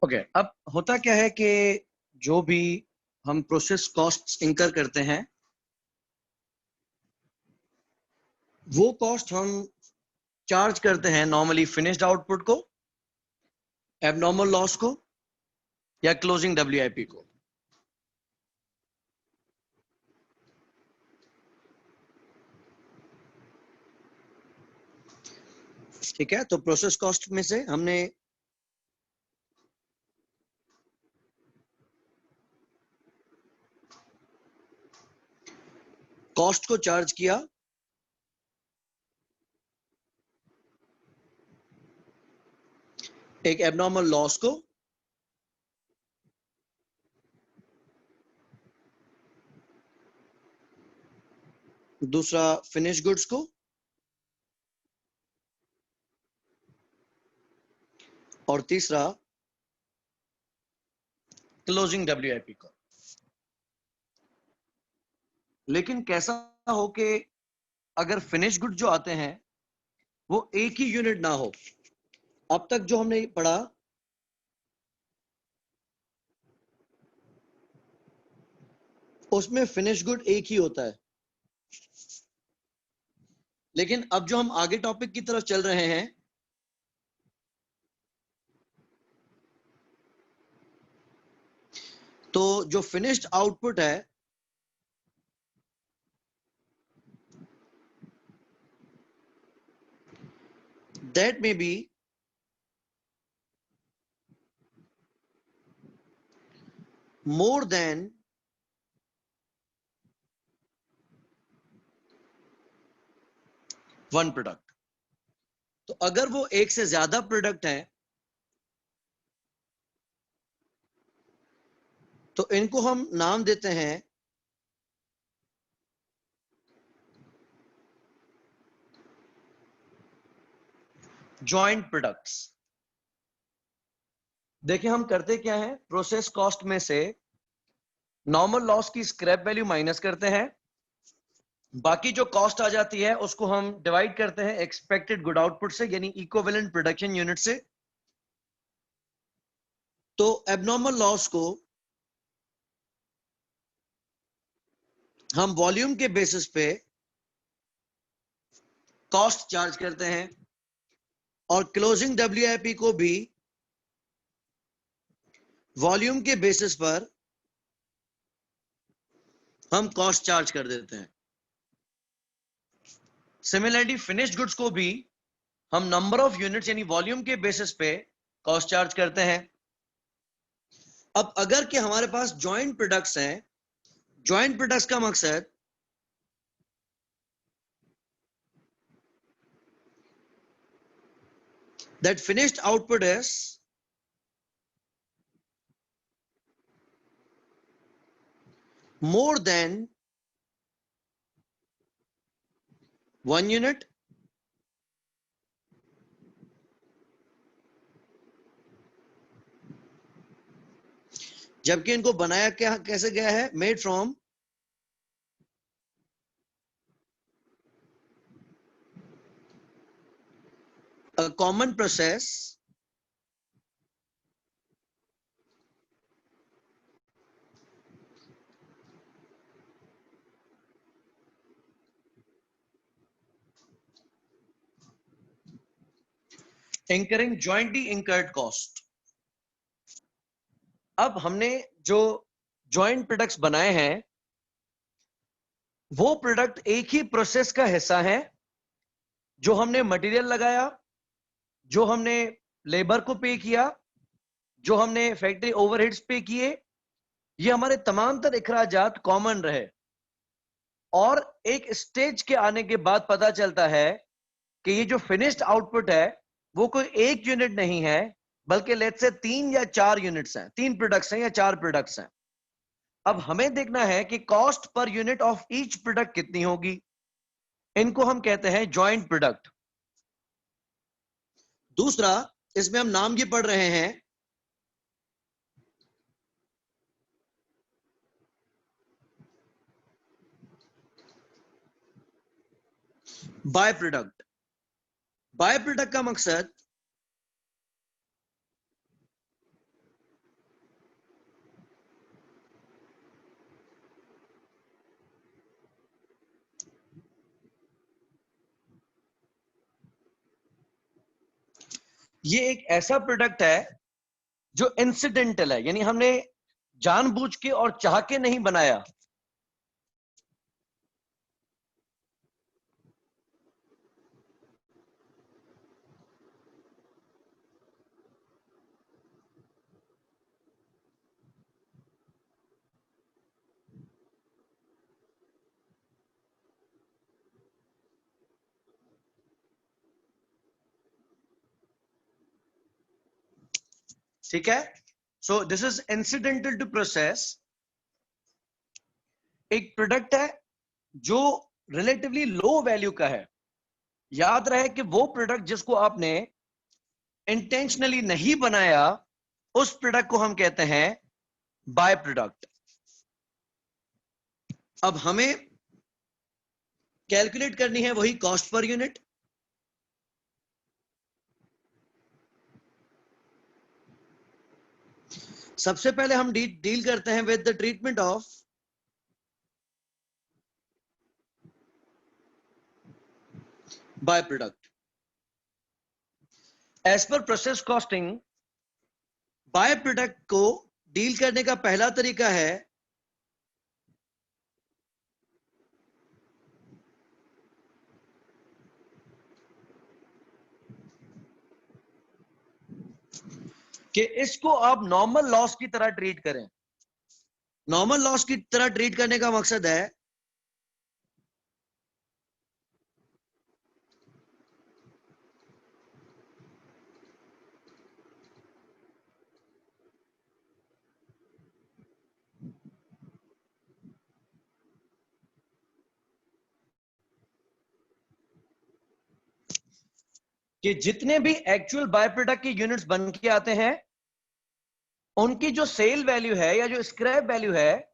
Okay अब होता क्या है कि जो भी हम प्रोसेस कॉस्ट्स इंकर करते हैं वो कॉस्ट हम चार्ज करते हैं नॉर्मली फिनिश्ड आउटपुट को, एबनॉर्मल लॉस को या क्लोजिंग डब्ल्यूआईपी को। ठीक है, तो प्रोसेस कॉस्ट में से हमने कॉस्ट को चार्ज किया, एक एबनॉर्मल लॉस को, दूसरा फिनिश गुड्स को और तीसरा क्लोजिंग डब्ल्यूआईपी को। लेकिन कैसा हो कि अगर फिनिश गुड जो आते हैं वो एक ही यूनिट ना हो। अब तक जो हमने पढ़ा उसमें फिनिश गुड एक ही होता है, लेकिन अब जो हम आगे टॉपिक की तरफ चल रहे हैं तो जो फिनिश्ड आउटपुट है दैट में be more than one product. तो अगर वो एक से ज्यादा प्रोडक्ट है तो इनको हम नाम देते हैं जॉइंट प्रोडक्ट्स। देखिए हम करते क्या है, प्रोसेस कॉस्ट में से नॉर्मल लॉस की स्क्रैप वैल्यू माइनस करते हैं, बाकी जो कॉस्ट आ जाती है उसको हम डिवाइड करते हैं एक्सपेक्टेड गुड आउटपुट से, यानी इक्विवेलेंट प्रोडक्शन यूनिट से। तो एबनॉर्मल लॉस को हम वॉल्यूम के बेसिस पे कॉस्ट चार्ज करते हैं और क्लोजिंग डब्ल्यूआईपी को भी वॉल्यूम के बेसिस पर हम कॉस्ट चार्ज कर देते हैं। सिमिलरली फिनिश्ड गुड्स को भी हम नंबर ऑफ यूनिट्स यानी वॉल्यूम के बेसिस पे कॉस्ट चार्ज करते हैं। अब अगर कि हमारे पास जॉइंट प्रोडक्ट्स हैं, जॉइंट प्रोडक्ट्स का मकसद that finished output is more than one unit जबकि इनको बनाया क्या कैसे गया है, made from a common process incurring jointly incurred cost। अब हमने जो जॉइंट प्रोडक्ट्स बनाए हैं वो प्रोडक्ट एक ही प्रोसेस का हिस्सा है। जो हमने मटेरियल लगाया, जो हमने लेबर को पे किया, जो हमने फैक्ट्री ओवरहेड्स पे किए, ये हमारे तमाम तर इखराजात कॉमन रहे। और एक स्टेज के आने के बाद पता चलता है कि ये जो फिनिश्ड आउटपुट है वो कोई एक यूनिट नहीं है, बल्कि लेट्स से 3 या 4 यूनिट्स हैं, 3 प्रोडक्ट्स हैं या 4 प्रोडक्ट्स हैं। अब हमें देखना है कि cost per unit of each product कितनी होगी। इनको हम कहते हैं जॉइंट प्रोडक्ट। दूसरा, इसमें हम नाम ये पढ़ रहे हैं बाय प्रोडक्ट। बाय प्रोडक्ट का मकसद ये एक ऐसा प्रोडक्ट है जो इंसिडेंटल है, यानी हमने जानबूझ के और चाह के नहीं बनाया। ठीक है, so this is incidental to process. एक प्रोडक्ट है जो रिलेटिवली लो वैल्यू का है। याद रहे कि वो प्रोडक्ट जिसको आपने इंटेंशनली नहीं बनाया, उस प्रोडक्ट को हम कहते हैं बाय प्रोडक्ट। अब हमें कैलकुलेट करनी है वही कॉस्ट पर यूनिट। सबसे पहले हम डील करते हैं with the treatment of by product. As per process costing, by product को डील करने का पहला तरीका है कि इसको आप नॉर्मल लॉस की तरह ट्रीट करें। नॉर्मल लॉस की तरह ट्रीट करने का मकसद है कि जितने भी एक्चुअल बाय प्रोडक्ट के यूनिट्स बन के आते हैं, उनकी जो सेल वैल्यू है या जो स्क्रैप वैल्यू है,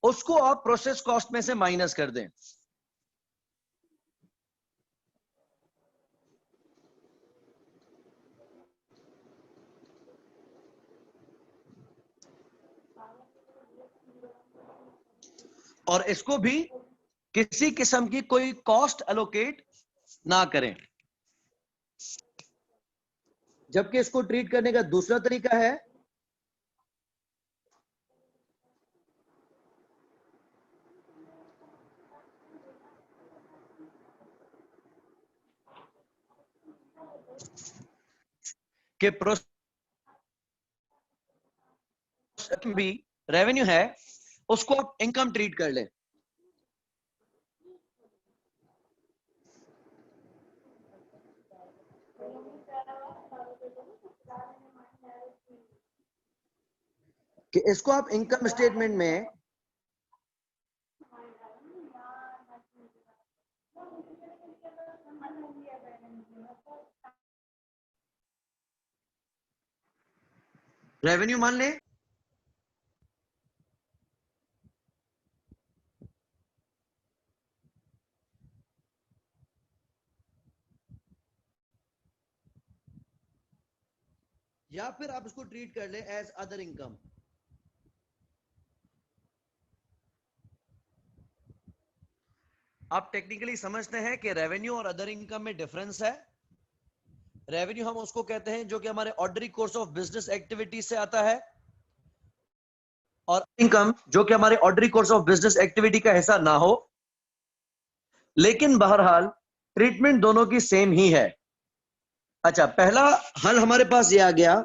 उसको आप प्रोसेस कॉस्ट में से माइनस कर दें। और इसको भी किसी किस्म की कोई कॉस्ट एलोकेट ना करें। जबकि इसको ट्रीट करने का दूसरा तरीका है कि प्रोसेस भी रेवेन्यू है, उसको आप इनकम ट्रीट कर लें। कि इसको आप इनकम स्टेटमेंट में रेवेन्यू मान लें। या फिर आप इसको ट्रीट कर ले एज अदर इनकम। आप टेक्निकली समझते हैं कि रेवेन्यू और अदर इनकम में डिफरेंस है। रेवेन्यू हम उसको कहते हैं जो कि हमारे ordinary course of business activity से आता है, और इनकम जो कि हमारे ordinary course of business activity का हिस्सा ना हो। लेकिन बहरहाल ट्रीटमेंट दोनों की सेम ही है। अच्छा, पहला हल हमारे पास ये आ गया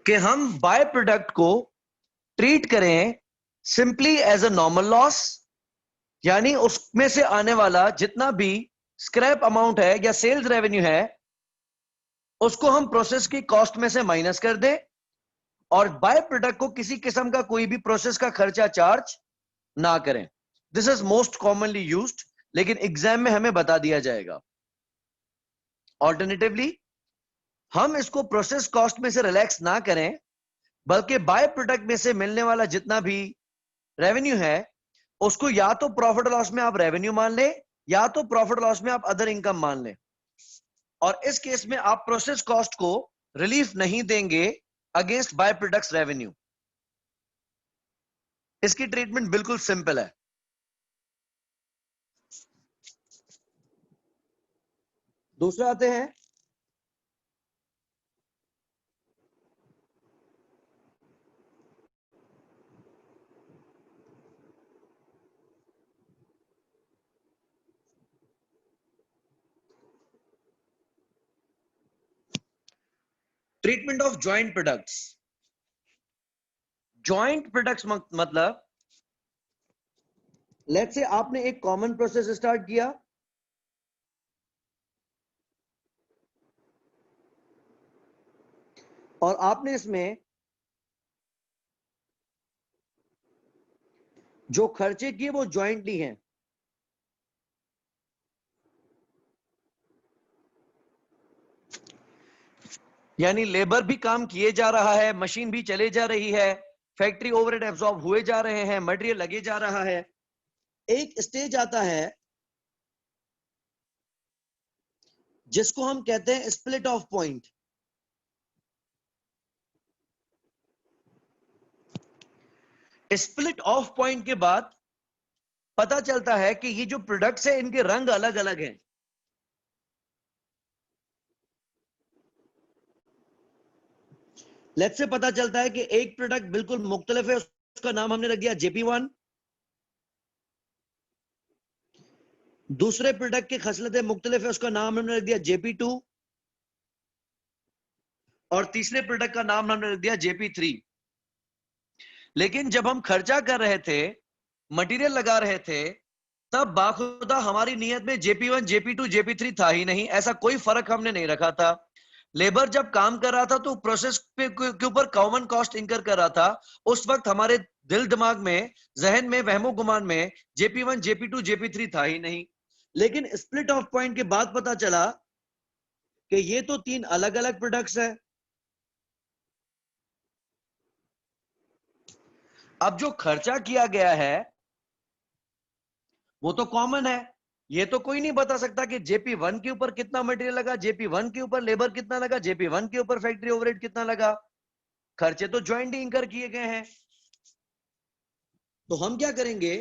कि हम बाय प्रोडक्ट को ट्रीट करें simply as a normal loss, यानी उसमें से आने वाला जितना भी स्क्रैप अमाउंट है या सेल्स रेवेन्यू है, उसको हम प्रोसेस की कॉस्ट में से माइनस कर दें, और बाय प्रोडक्ट को किसी किस्म का कोई भी प्रोसेस का खर्चा चार्ज ना करें। This is most commonly used, लेकिन एग्जाम में हमें बता दिया जाएगा। ऑल्टरनेटिवली हम इसको प्रोसेस कॉस्ट में से रिलैक्स ना करें, बल्कि बाय प्रोडक्ट में से मिलने वाला जितना भी रेवेन्यू है, उसको या तो प्रॉफिट लॉस में आप रेवेन्यू मान लें, या तो प्रॉफिट लॉस में आप अदर इनकम मान लें। और इस केस में आप प्रोसेस कॉस्ट को रिलीफ नहीं देंगे अगेंस्ट बाय प्रोडक्ट्स रेवेन्यू। इसकी ट्रीटमेंट बिल्कुल सिंपल है। दूसरा आते हैं treatment of joint products. Joint products मतलब लेट्स से आपने एक कॉमन प्रोसेस स्टार्ट किया, और आपने इसमें जो खर्चे किए वो जॉइंटली हैं। यानी लेबर भी काम किए जा रहा है, मशीन भी चले जा रही है, फैक्ट्री ओवरहेड एब्जॉर्ब हुए जा रहे हैं, मटेरियल लगे जा रहा है। एक स्टेज आता है जिसको हम कहते हैं split of point. Split of point के बाद पता चलता है कि ये जो प्रोडक्ट्स है इनके रंग अलग अलग हैं। लेट्स से पता चलता है कि एक प्रोडक्ट बिल्कुल मुख्तलिफ है, उसका नाम हमने रख दिया JP1। दूसरे प्रोडक्ट की खसलतें मुख्तलिफ है, उसका नाम हमने रख दिया JP2। और तीसरे प्रोडक्ट का नाम हमने रख दिया JP3। लेकिन जब हम खर्चा कर रहे थे, मटेरियल लगा रहे थे, तब बाखुदा हमारी नीयत में JP1 JP2 JP3 था ही नहीं। ऐसा कोई फर्क हमने नहीं रखा था। लेबर जब काम कर रहा था तो प्रोसेस के ऊपर कॉमन कॉस्ट इंकर कर रहा था। उस वक्त हमारे दिल दिमाग में, जहन में, वहमो गुमान में JP1 JP2 JP3 था ही नहीं। लेकिन स्प्लिट ऑफ पॉइंट के बाद पता चला कि ये तो तीन अलग अलग प्रोडक्ट्स हैं। अब जो खर्चा किया गया है वो तो कॉमन है। ये तो कोई नहीं बता सकता कि JP1 के ऊपर कितना मटेरियल लगा, JP1 के ऊपर लेबर कितना लगा, JP1 के ऊपर फैक्ट्री ओवरहेड कितना लगा। खर्चे तो ज्वाइंटली इंकर किए गए हैं। तो हम क्या करेंगे,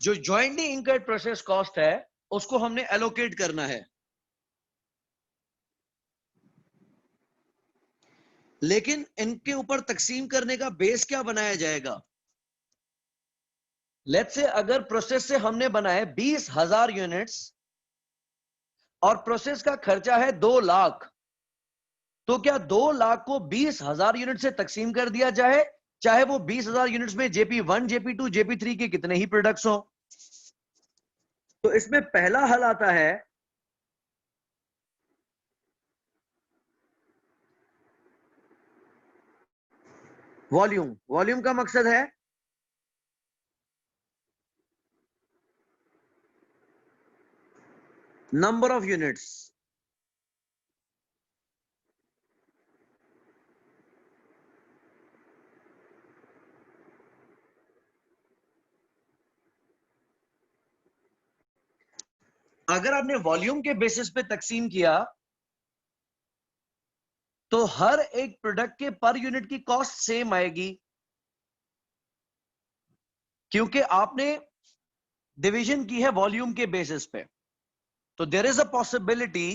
जो ज्वाइंटली इंकर्ड प्रोसेस कॉस्ट है उसको हमने एलोकेट करना है। लेकिन इनके ऊपर तकसीम करने का बेस क्या बनाया जाएगा। लेट्स से अगर प्रोसेस से हमने बनाए 20,000 यूनिट्स और प्रोसेस का खर्चा है 2 लाख, तो क्या 2 लाख को 20,000 यूनिट से तकसीम कर दिया जाए, चाहे वो 20,000 यूनिट्स में JP1 JP2 JP3 के कितने ही प्रोडक्ट्स हो। तो इसमें पहला हल आता है वॉल्यूम। वॉल्यूम का मकसद है नंबर ऑफ यूनिट्स। अगर आपने वॉल्यूम के बेसिस पे तकसीम किया तो हर एक प्रोडक्ट के पर यूनिट की कॉस्ट सेम आएगी, क्योंकि आपने डिवीजन की है वॉल्यूम के बेसिस पे। तो देयर इज अ पॉसिबिलिटी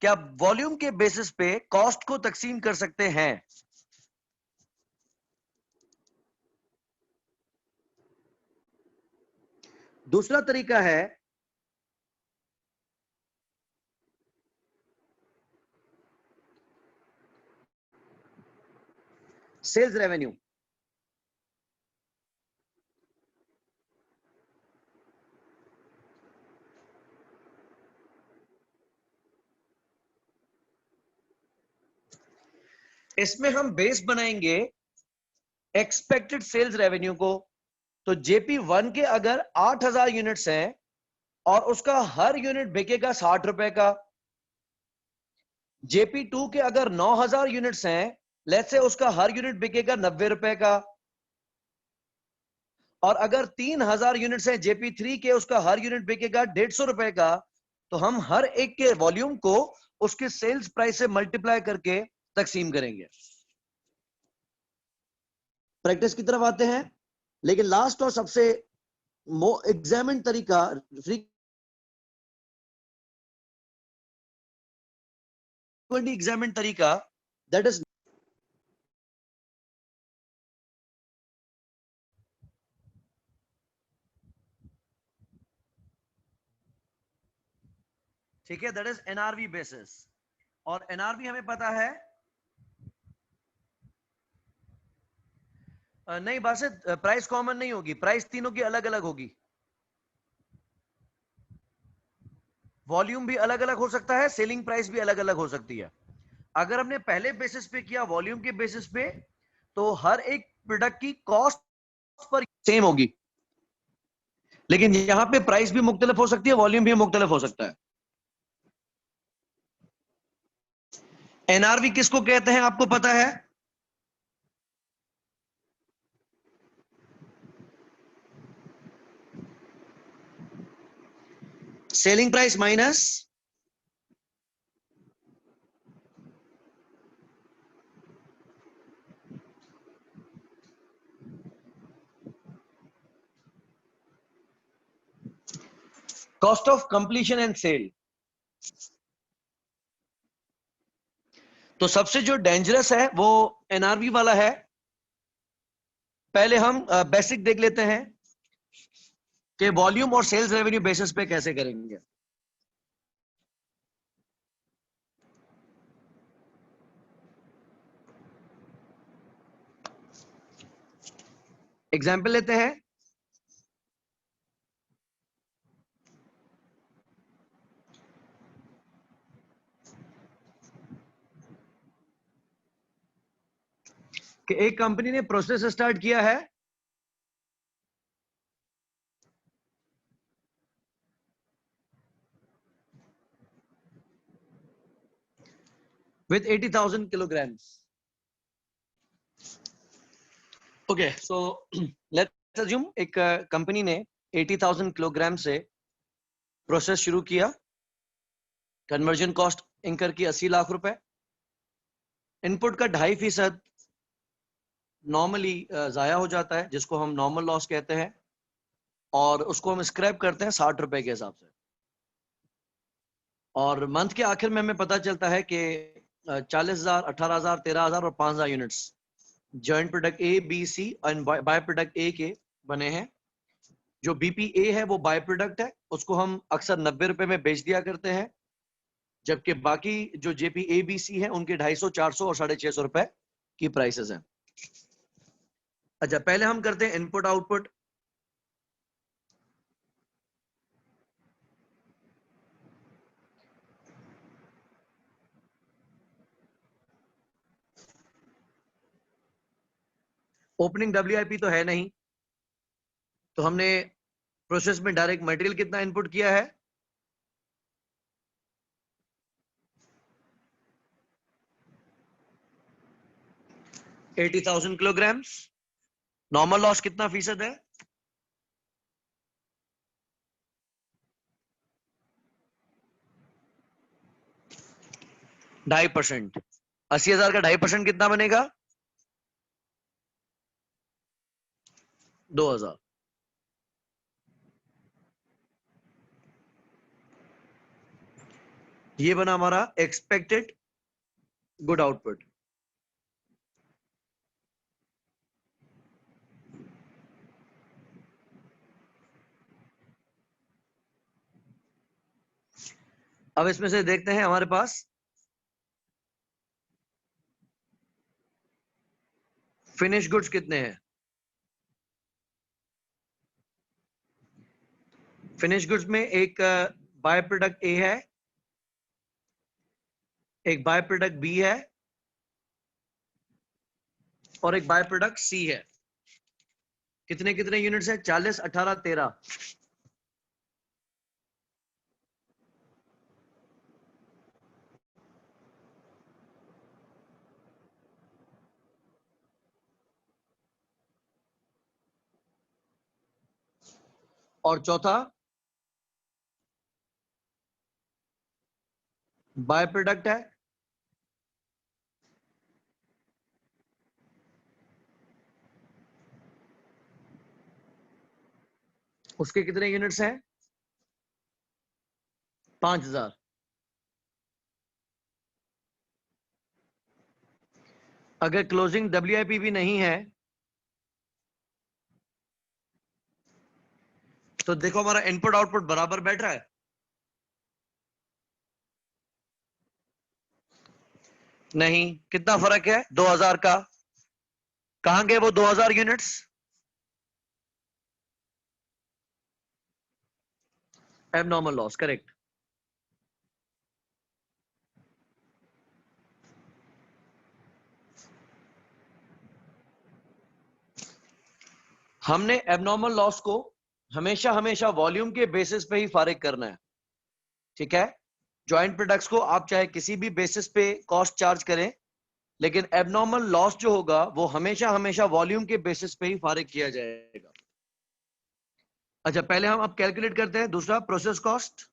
कि आप वॉल्यूम के बेसिस पे कॉस्ट को तकसीम कर सकते हैं। दूसरा तरीका है सेल्स रेवेन्यू। इसमें हम बेस बनाएंगे एक्सपेक्टेड सेल्स रेवेन्यू को। तो JP1 के अगर 8,000 यूनिट्स हैं और उसका हर यूनिट बिकेगा 60 रुपए का, JP2 के अगर 9,000 यूनिट्स हैं, लेट्स से उसका हर यूनिट बिकेगा 90 रुपए का, और अगर 3000 यूनिट्स है JP3 के, उसका हर यूनिट बिकेगा 150 रुपए का, तो हम हर एक के वॉल्यूम को उसके सेल्स प्राइस से मल्टीप्लाई करके तकसीम करेंगे। प्रैक्टिस की तरफ आते हैं, लेकिन लास्ट और सबसे एग्जामिन तरीका, फ्रीक्वेंटली एग्जामिन तरीका, दैट इज, ठीक है, दैट इज NRV बेसिस। और NRV हमें पता है, नहीं बासित, प्राइस कॉमन नहीं होगी, प्राइस तीनों की अलग अलग होगी। वॉल्यूम भी अलग अलग हो सकता है, सेलिंग प्राइस भी अलग अलग हो सकती है। अगर हमने पहले बेसिस पे किया, वॉल्यूम के बेसिस पे, तो हर एक प्रोडक्ट की कॉस्ट पर सेम होगी, लेकिन यहां पे प्राइस भी मुख्तलिफ हो सकती है, वॉल्यूम भी मुख्तलिफ हो सकता है। NRV किसको कहते हैं, आपको पता है? Selling price minus cost of completion and sale. तो सबसे जो डेंजरस है वो NRV वाला है। पहले हम बेसिक देख लेते हैं कि वॉल्यूम और सेल्स रेवेन्यू बेसिस पे कैसे करेंगे। एग्जाम्पल लेते हैं, कि एक कंपनी ने प्रोसेस स्टार्ट किया है with 80,000 kilograms. Okay, so let's assume एक कंपनी ने 80,000 किलोग्राम से प्रोसेस शुरू किया, कन्वर्जन कॉस्ट इंकर की 80 लाख रुपए, इनपुट का 2.5% नॉर्मली जाया हो जाता है, जिसको हम नॉर्मल लॉस कहते हैं, और उसको हम स्क्रैप करते हैं 60 रुपए के हिसाब से। और मंथ के आखिर में हमें पता चलता है कि 40,000, 18,000, 13,000 और 5,000 units joint product A, B, C and by product A के बने हैं। जो BPA है वो बाय प्रोडक्ट है, उसको हम अक्सर 90 रुपए में बेच दिया करते हैं, जबकि बाकी जो JPABC है उनके 250, 400 और 650 रुपए की प्राइसेस हैं। अच्छा, पहले हम करते हैं इनपुट आउटपुट। ओपनिंग WIP तो है नहीं, तो हमने प्रोसेस में डायरेक्ट मटेरियल कितना इनपुट किया है, 80,000 किलोग्राम। नॉर्मल लॉस कितना फीसद है, 2.5%। 80,000 का 2.5% कितना बनेगा, 2,000। ये बना हमारा एक्सपेक्टेड गुड आउटपुट। अब इसमें से देखते हैं हमारे पास फिनिश गुड्स कितने हैं। फिनिश गुड्स में एक बाय प्रोडक्ट ए है, एक बाय प्रोडक्ट बी है और एक बाय प्रोडक्ट सी है। कितने कितने यूनिट्स है, 40, 18, 13। और चौथा बाय प्रोडक्ट है, उसके कितने यूनिट्स हैं? 5000। अगर क्लोजिंग WIP भी नहीं है तो देखो हमारा इनपुट आउटपुट बराबर बैठ रहा है। नहीं, कितना फर्क है? 2000 का। कहां गए वो 2000 यूनिट्स? Abnormal loss, correct. हमने एबनॉर्मल लॉस को हमेशा हमेशा वॉल्यूम के बेसिस पे ही फारिग करना है, ठीक है? जॉइंट प्रोडक्ट्स को आप चाहे किसी भी बेसिस पे कॉस्ट चार्ज करें, लेकिन एबनॉर्मल लॉस जो होगा वो हमेशा हमेशा वॉल्यूम के बेसिस पे ही फारिग किया जाएगा। अच्छा, पहले हम अब कैलकुलेट करते हैं दूसरा प्रोसेस कॉस्ट।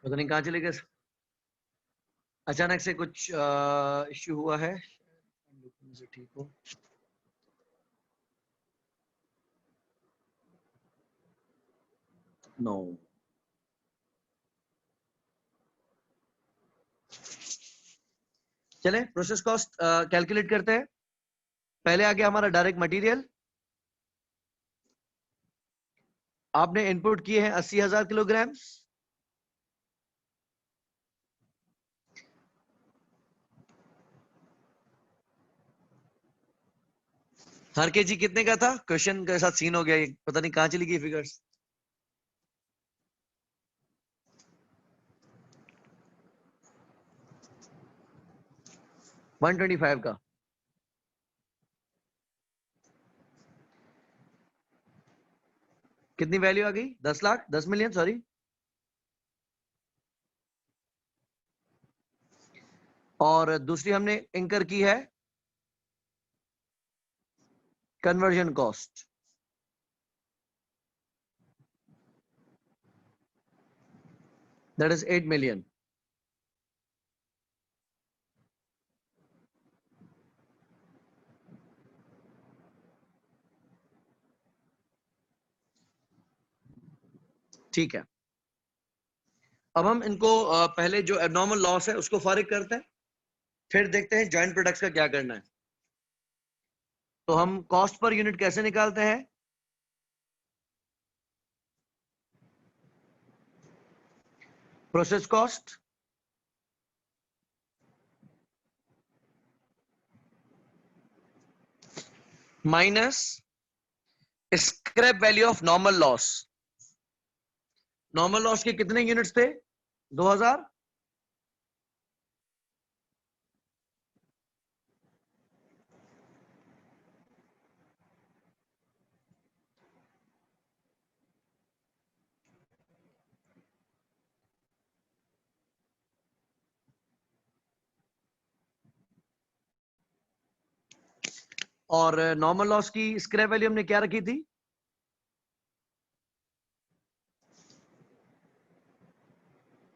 पता नहीं कहां चले गए, अचानक से कुछ इश्यू हुआ है। से ठीक हो? नो। चले प्रोसेस कॉस्ट कैलकुलेट करते हैं। पहले आ गया हमारा डायरेक्ट मटेरियल। आपने इनपुट किए हैं 80,000 किलोग्राम। हर केजी कितने का था? क्वेश्चन के साथ सीन हो गया, ये पता नहीं कहां चली गई फिगर्स। 125 का। कितनी वैल्यू आ गई? 10 लाख, 10 मिलियन, सॉरी। और दूसरी हमने इंकर की है conversion cost. That is 8 million. ठीक है, अब हम इनको पहले जो एबनॉर्मल लॉस है उसको फारिग करते हैं, फिर देखते हैं जॉइंट प्रोडक्ट्स का क्या करना है। तो हम कॉस्ट पर यूनिट कैसे निकालते हैं? Process cost minus scrap value of normal loss. Normal loss के कितने यूनिट्स थे? 2000। और नॉर्मल लॉस की स्क्रैप वैल्यू हमने क्या रखी थी?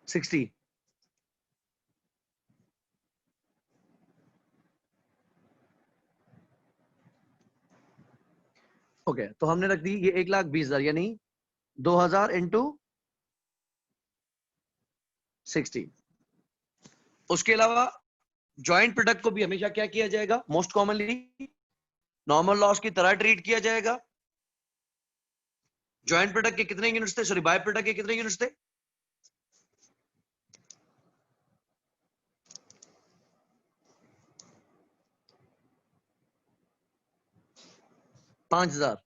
60। ओके, तो हमने रख दी ये 1,20,000, यानी 2000 इंटू 60। उसके अलावा जॉइंट प्रोडक्ट को भी हमेशा क्या किया जाएगा? मोस्ट कॉमनली नॉर्मल लॉस की तरह ट्रीट किया जाएगा। जॉइंट प्रोडक्ट के कितने यूनिट्स थे? सॉरी, बाय प्रोडक्ट के कितने यूनिट्स थे? 5000।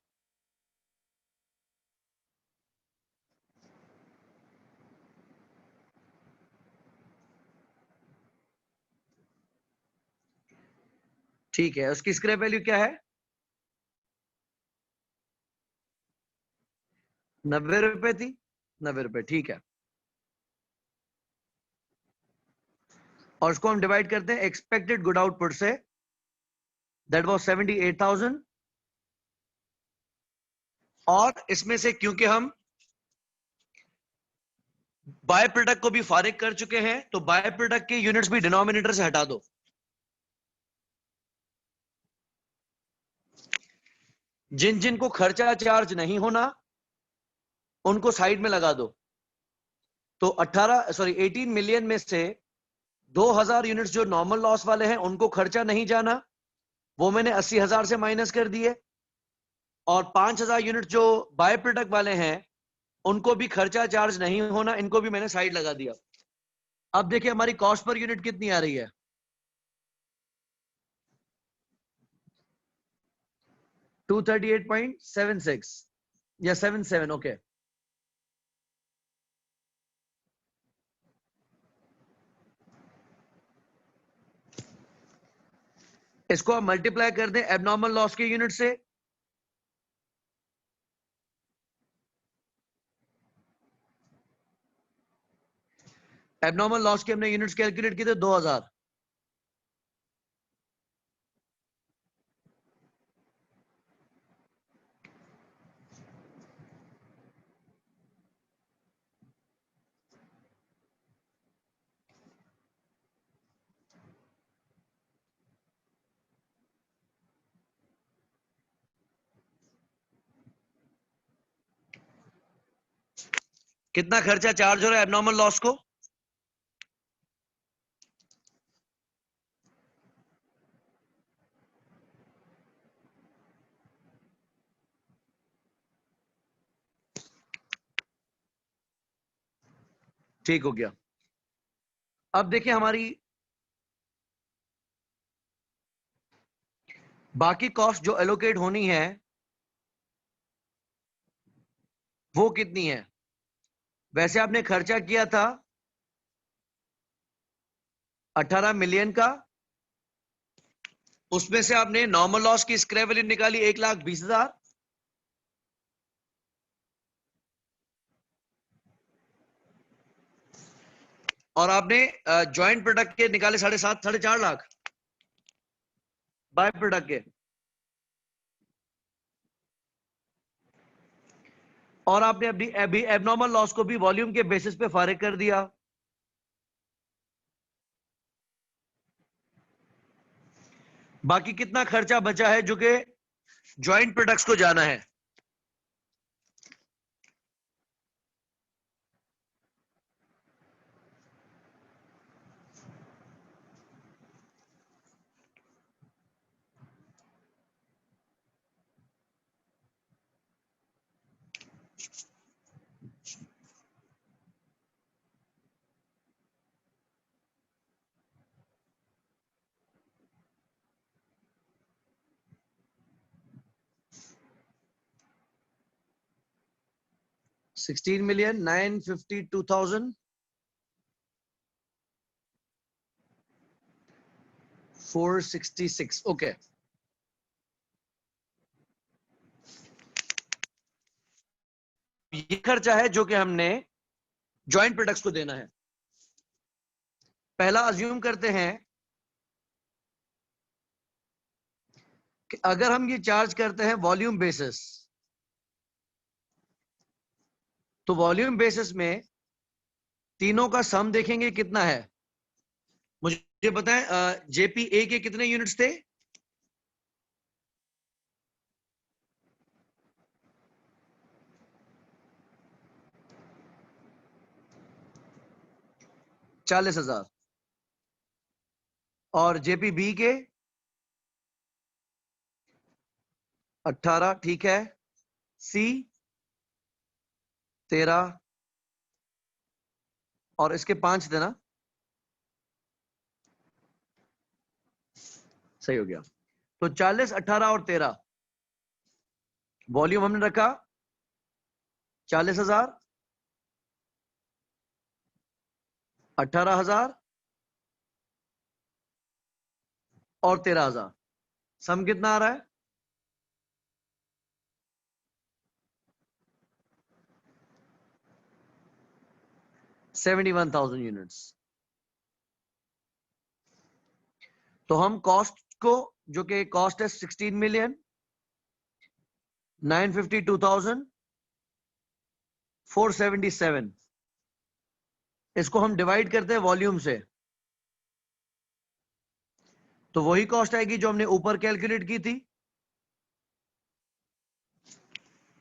ठीक है, उसकी स्क्रैप वैल्यू क्या है? 90 रुपए थी। 90 रुपए, ठीक है। और इसको हम डिवाइड करते हैं एक्सपेक्टेड गुड आउटपुट से, दैट वाज 78,000, और इसमें से क्योंकि हम बाय प्रोडक्ट को भी फारिग कर चुके हैं तो बाय प्रोडक्ट के यूनिट्स भी डिनोमिनेटर से हटा दो। जिन जिन को खर्चा चार्ज नहीं होना उनको साइड में लगा दो। तो 18 मिलियन में से 2,000 यूनिट्स जो नॉर्मल लॉस वाले हैं उनको खर्चा नहीं जाना, वो मैंने 80,000 से माइनस कर दिए, और 5,000 यूनिट जो बाय प्रोडक्ट वाले हैं उनको भी खर्चा चार्ज नहीं होना, इनको भी मैंने साइड लगा दिया। अब देखिए हमारी कॉस्ट पर यूनिट कितनी आ रही है, 238.76 या 77, ओके। इसको आप मल्टीप्लाई कर दें एबनॉर्मल लॉस के यूनिट से, एबनॉर्मल लॉस के हमने यूनिट्स कैलकुलेट किए थे 2,000। कितना खर्चा चार्ज हो रहा है एबनॉर्मल लॉस को, ठीक हो गया। अब देखिए हमारी बाकी कॉस्ट जो एलोकेट होनी है वो कितनी है। वैसे आपने खर्चा किया था 18 मिलियन का, उसमें से आपने नॉर्मल लॉस की स्क्रैप वैल्यू निकाली 1,20,000, और आपने ज्वाइंट प्रोडक्ट के निकाले 7.5 4.5 लाख बाय प्रोडक्ट के, और आपने अपनी अभी एबनॉर्मल लॉस को भी वॉल्यूम के बेसिस पे फारिग कर दिया। बाकी कितना खर्चा बचा है जो कि ज्वाइंट प्रोडक्ट्स को जाना है, $16,952,466, ओके। ये खर्चा है जो कि हमने ज्वाइंट प्रोडक्ट्स को देना है। पहला अज्यूम करते हैं कि अगर हम ये चार्ज करते हैं वॉल्यूम बेसिस, तो वॉल्यूम बेसिस में तीनों का सम देखेंगे कितना है। मुझे बताएं जेपीए के कितने यूनिट्स थे, $40,000, और जेपीबी के 18, ठीक है। सी 13, और इसके 5 थे ना, सही हो गया। तो 40, 18 और 13 वॉल्यूम हमने रखा 40,000, 18,000 और 13,000। सम कितना आ रहा है, 71,000 यूनिट्स। तो हम कॉस्ट को, जो कि कॉस्ट है 16,952,477, इसको हम डिवाइड करते हैं वॉल्यूम से, तो वही कॉस्ट आएगी जो हमने ऊपर कैलकुलेट की थी।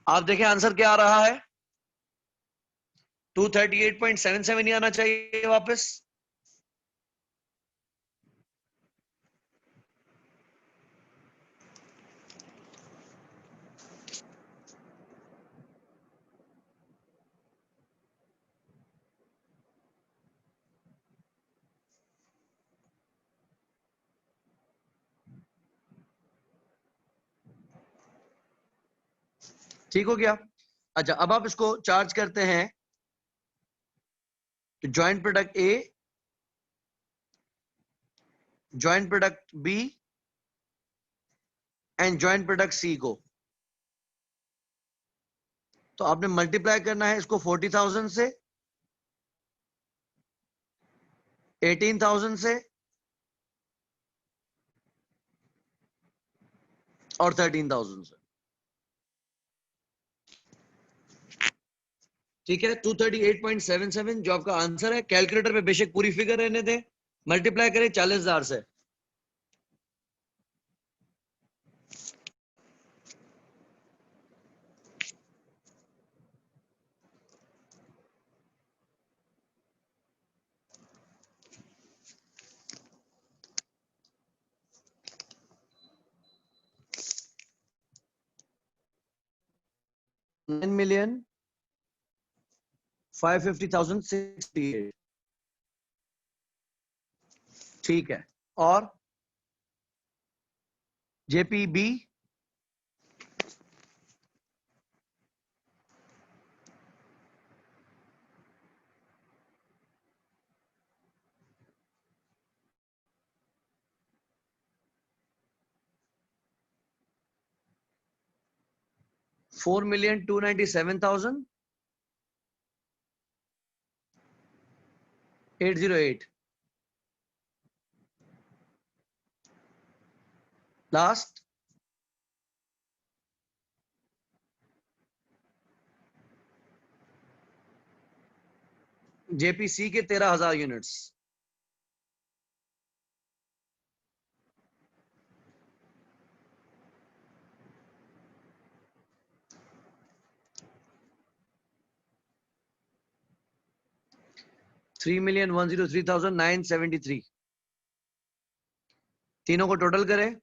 आप देखें आंसर क्या आ रहा है, 238.77 ही आना चाहिए वापस। ठीक हो गया। अच्छा, अब आप इसको चार्ज करते हैं, तो joint product A, joint product B and joint product C को, तो आपने मल्टीप्लाई करना है इसको 40,000 से, 18,000 से और 13,000 से। ठीक है, 238.77 जो आपका आंसर है। कैलकुलेटर पे बेशक पूरी फिगर रहने दें, मल्टीप्लाई करें 40,000 से। $9,550,068। ठीक है, और जेपीबी, $4,297,808। लास्ट जेपीसी के 13,000 यूनिट्स। $3,103,973। तीनों को टोटल करें,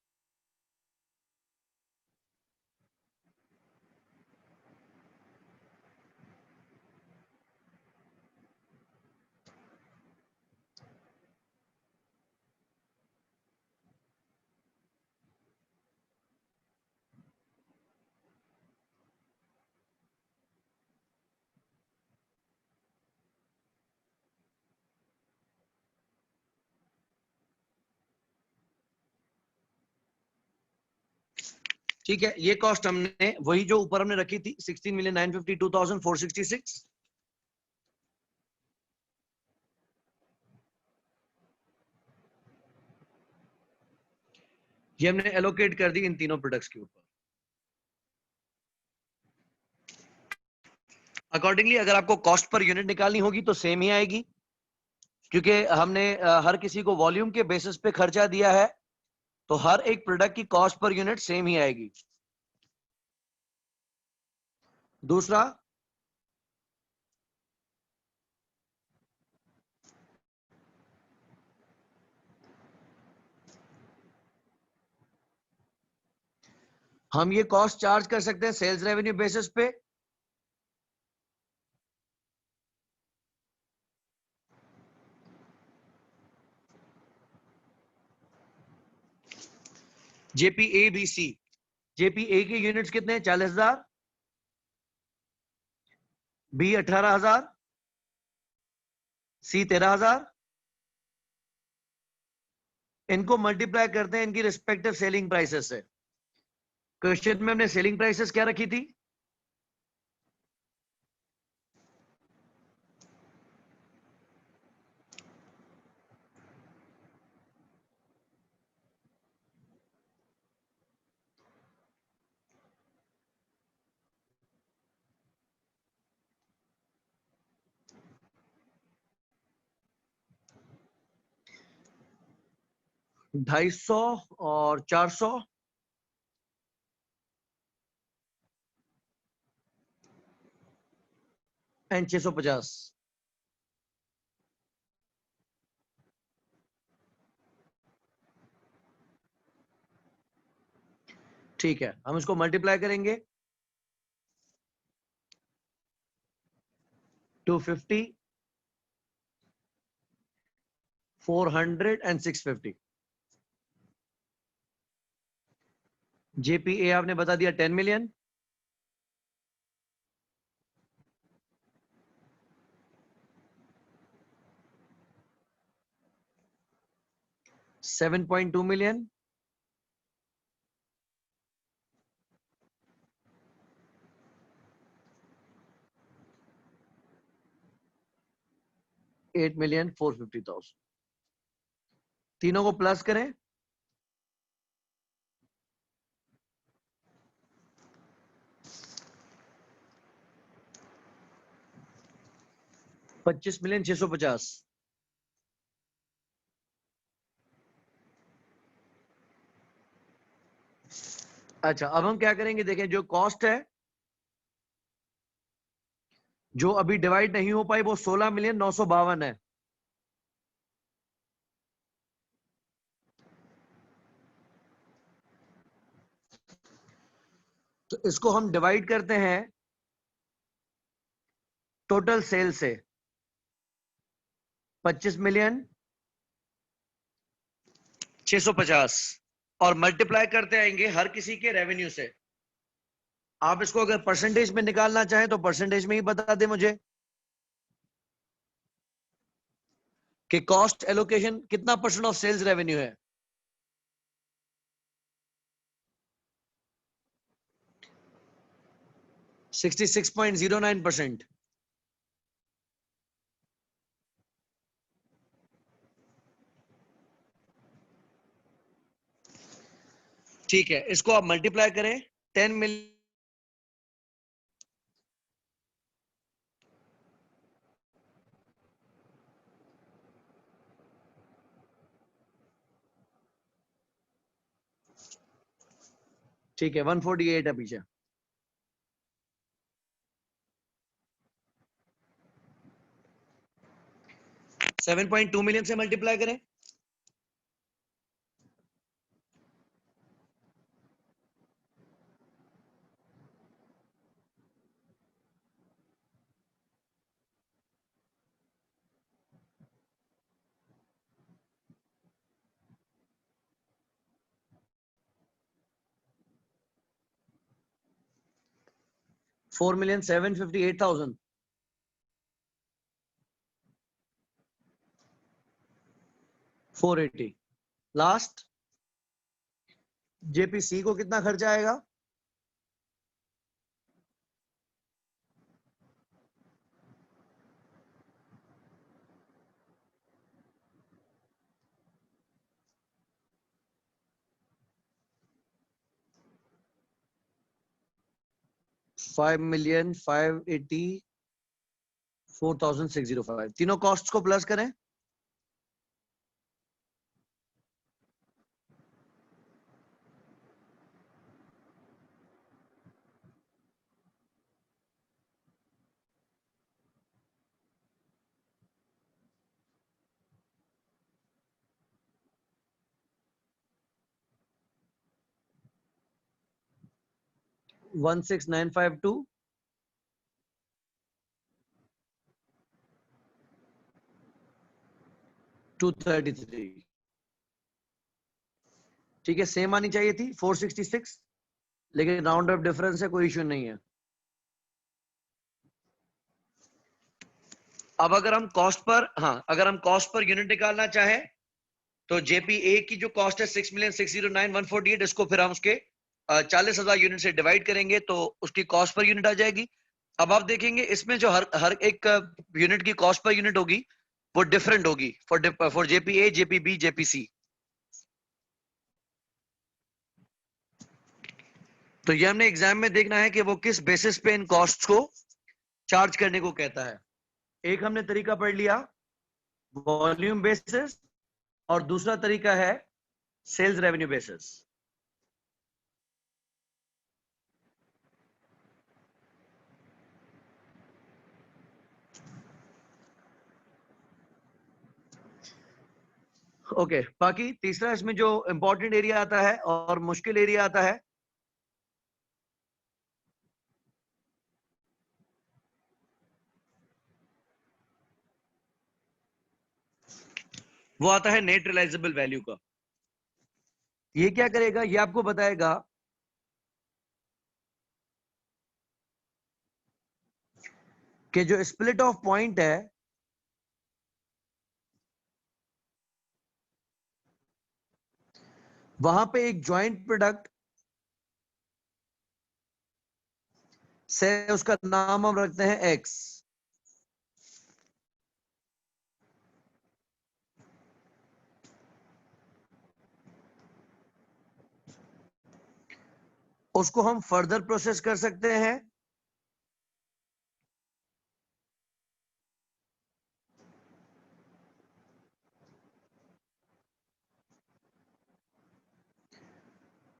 ठीक है। ये कॉस्ट हमने वही जो ऊपर हमने रखी थी, 16,952,466, ये हमने एलोकेट कर दी इन तीनों प्रोडक्ट्स के ऊपर। अकॉर्डिंगली अगर आपको कॉस्ट पर यूनिट निकालनी होगी तो सेम ही आएगी, क्योंकि हमने हर किसी को वॉल्यूम के बेसिस पे खर्चा दिया है, तो हर एक प्रोडक्ट की कॉस्ट पर यूनिट सेम ही आएगी। दूसरा, हम ये कॉस्ट चार्ज कर सकते हैं सेल्स रेवेन्यू बेसिस पे, जेपीए बी सी। जेपीए के यूनिट्स कितने हैं? 40,000, बी 18,000, सी 13,000। इनको मल्टीप्लाई करते हैं इनकी रिस्पेक्टिव सेलिंग प्राइसेस से। क्वेश्चन में हमने सेलिंग प्राइसेस क्या रखी थी? 250 और 400 एंड 650। ठीक है, हम इसको मल्टीप्लाई करेंगे। 250, 400 एंड 650। जेपीए आपने बता दिया 10 मिलियन। 7.2 मिलियन। 8,450,000। तीनों को प्लस करें। 25,650,000। अच्छा, अब हम क्या करेंगे, देखें जो कॉस्ट है जो अभी डिवाइड नहीं हो पाई वो 16,952,000 है। तो इसको हम डिवाइड करते हैं टोटल सेल से। 25,650,000 और मल्टीप्लाई करते आएंगे हर किसी के रेवेन्यू से। आप इसको अगर परसेंटेज में निकालना चाहें तो परसेंटेज में ही बता दें मुझे कि कॉस्ट एलोकेशन कितना परसेंट ऑफ सेल्स रेवेन्यू है। 66.09%। ठीक है, इसको आप मल्टीप्लाई करें 10 मिलियन। ठीक है, 148 है पीछे। $7.2 मिलियन से मल्टीप्लाई करें। $4,758,000। $480। लास्ट जेपीसी को कितना खर्चा आएगा? $5,584,605। तीनों कॉस्ट को प्लस करें। $16,952। $233। ठीक है, सेम आनी चाहिए थी 466, लेकिन राउंड ऑफ डिफरेंस है, कोई इश्यू नहीं है। अब अगर हम कॉस्ट पर यूनिट निकालना चाहे तो जेपीए की जो कॉस्ट है 6,609,148, इसको फिर हम उसके 40,000 यूनिट से डिवाइड करेंगे तो उसकी कॉस्ट पर यूनिट आ जाएगी। अब आप देखेंगे इसमें जो हर एक यूनिट की कॉस्ट पर यूनिट होगी वो डिफरेंट होगी फॉर जेपीए, जेपीबी, जेपीसी। तो ये हमने एग्जाम में देखना है कि वो किस बेसिस पे इन कॉस्ट को चार्ज करने को कहता है। एक हमने तरीका पढ़ लिया वॉल्यूम बेसिस और दूसरा तरीका है सेल्स रेवेन्यू बेसिस। ओके, बाकी तीसरा इसमें जो इंपॉर्टेंट एरिया आता है और मुश्किल एरिया आता है, वो आता है नेट रियलाइजेबल वैल्यू का। ये क्या करेगा, ये आपको बताएगा कि जो स्प्लिट ऑफ पॉइंट है वहां पे एक ज्वाइंट प्रोडक्ट से, उसका नाम हम रखते हैं एक्स, उसको हम फर्दर प्रोसेस कर सकते हैं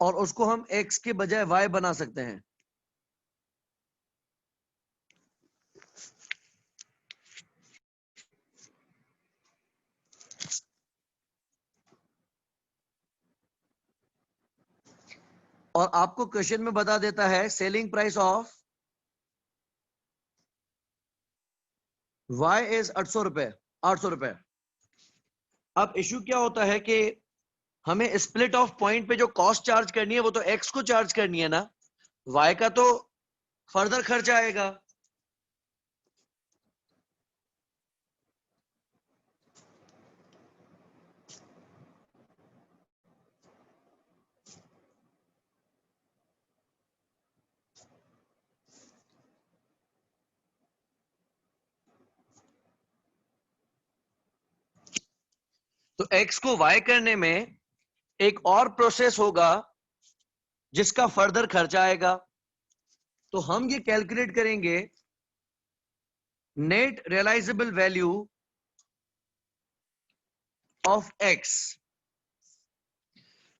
और उसको हम एक्स के बजाय वाई बना सकते हैं। और आपको क्वेश्चन में बता देता है selling price of Y is 800 रुपए, 800 रुपए। अब इश्यू क्या होता है कि हमें स्प्लिट ऑफ पॉइंट पे जो कॉस्ट चार्ज करनी है वो तो एक्स को चार्ज करनी है ना, वाई का तो फर्दर खर्चा आएगा। तो एक्स को वाई करने में एक और प्रोसेस होगा जिसका फर्दर खर्चा आएगा। तो हम ये कैलकुलेट करेंगे net realisable value of X,